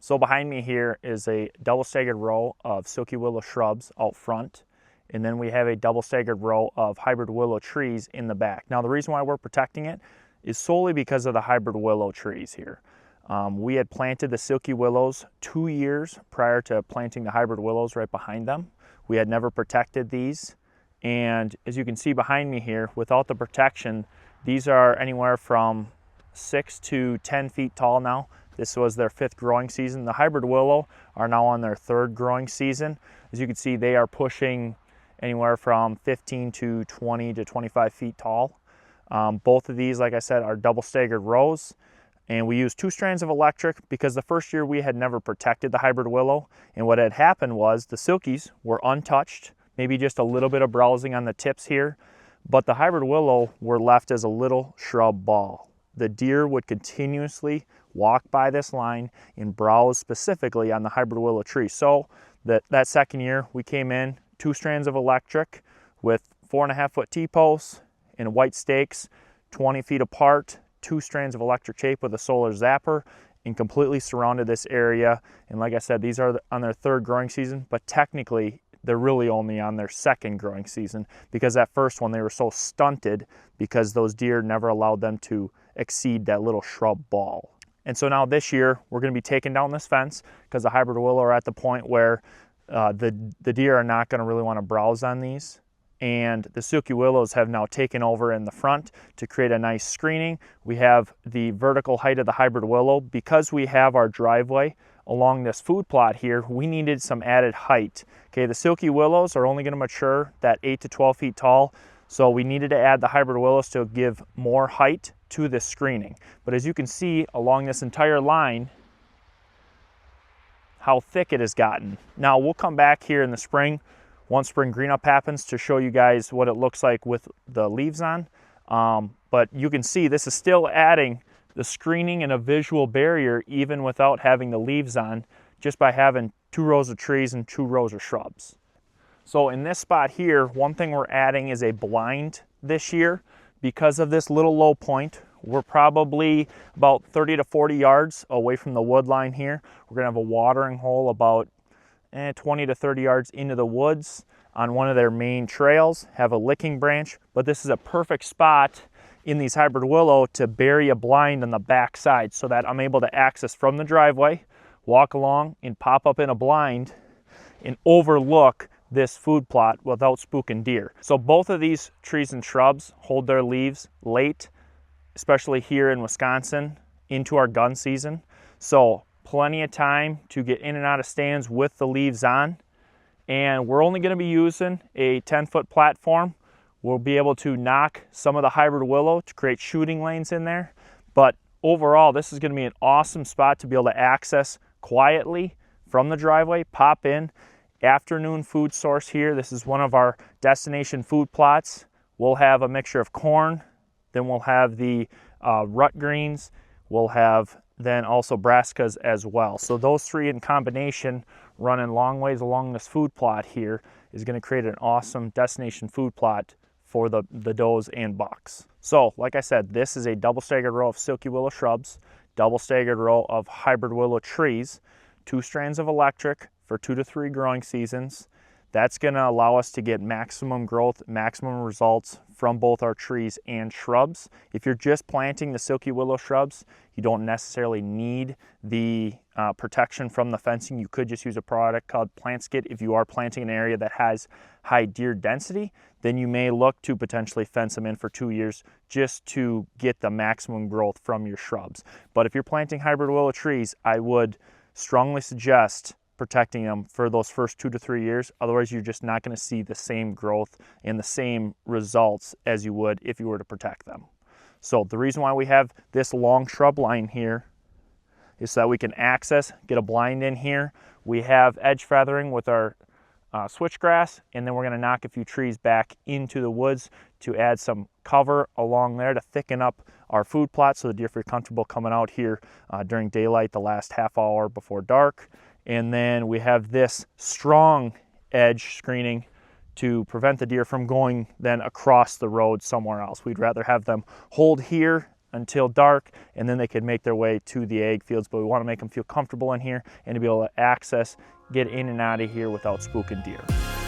So behind me here is a double staggered row of silky willow shrubs out front, and then we have a double staggered row of hybrid willow trees in the back. Now the reason why we're protecting it is solely because of the hybrid willow trees here. We had planted the silky willows 2 years prior to planting the hybrid willows right behind them. We had never protected these, and as you can see behind me here, without the protection, these are anywhere from 6 to 10 feet tall now. This was their 5th growing season. The hybrid willow are now on their 3rd growing season. As you can see, they are pushing anywhere from 15 to 20 to 25 feet tall. Both of these, like I said, are double staggered rows, and we used 2 strands of electric because the first year we had never protected the hybrid willow, and what had happened was the silkies were untouched, maybe just a little bit of browsing on the tips here, but the hybrid willow were left as a little shrub ball. The deer would continuously walk by this line and browse specifically on the hybrid willow tree. So that second year we came in 2 strands of electric with 4.5-foot T-posts and white stakes 20 feet apart, 2 strands of electric tape with a solar zapper, and completely surrounded this area. And like I said, these are on their 3rd growing season, but technically they're really only on their 2nd growing season because that first one they were so stunted because those deer never allowed them to exceed that little shrub ball. And so now this year we're going to be taking down this fence because the hybrid willow are at the point where the deer are not going to really want to browse on these, and the silky willows have now taken over in the front to create a nice screening. We have the vertical height of the hybrid willow. Because we have our driveway along this food plot here, we needed some added height. Okay, the silky willows are only going to mature that 8 to 12 feet tall, so we needed to add the hybrid willows to give more height to this screening. But as you can see along this entire line, how thick it has gotten. Now we'll come back here in the spring, once spring green up happens, to show you guys what it looks like with the leaves on. But you can see this is still adding the screening and a visual barrier even without having the leaves on, just by having 2 rows of trees and 2 rows of shrubs. So in this spot here, one thing we're adding is a blind this year. Because of this little low point, we're probably about 30 to 40 yards away from the wood line here. We're gonna have a watering hole about 20 to 30 yards into the woods on one of their main trails, have a licking branch, but this is a perfect spot in these hybrid willow to bury a blind on the back side so that I'm able to access from the driveway, walk along and pop up in a blind and overlook this food plot without spooking deer. So both of these trees and shrubs hold their leaves late, especially here in Wisconsin, into our gun season. So plenty of time to get in and out of stands with the leaves on. And we're only going to be using a 10-foot platform. We'll be able to knock some of the hybrid willow to create shooting lanes in there. But overall, this is going to be an awesome spot to be able to access quietly from the driveway, pop in. Afternoon food source here. This is one of our destination food plots. We'll have a mixture of corn, then we'll have the rut greens, we'll have then also brassicas as well. So those 3 in combination, running long ways along this food plot here, is going to create an awesome destination food plot for the does and bucks. So like I said, this is a double staggered row of silky willow shrubs, double staggered row of hybrid willow trees, 2 strands of electric for 2 to 3 growing seasons. That's going to allow us to get maximum growth, maximum results from both our trees and shrubs. If you're just planting the silky willow shrubs, you don't necessarily need the protection from the fencing. You could just use a product called Plant Skid. If you are planting an area that has high deer density, then you may look to potentially fence them in for 2 years just to get the maximum growth from your shrubs. But if you're planting hybrid willow trees, I would strongly suggest protecting them for those first 2 to 3 years. Otherwise, you're just not going to see the same growth and the same results as you would if you were to protect them. So the reason why we have this long shrub line here is so that we can access, get a blind in here. We have edge feathering with our switchgrass, and then we're going to knock a few trees back into the woods to add some cover along there to thicken up our food plot so the deer feel comfortable coming out here during daylight the last half hour before dark. And then we have this strong edge screening to prevent the deer from going then across the road somewhere else. We'd rather have them hold here until dark, and then they could make their way to the ag fields. But we want to make them feel comfortable in here and to be able to access, get in and out of here without spooking deer.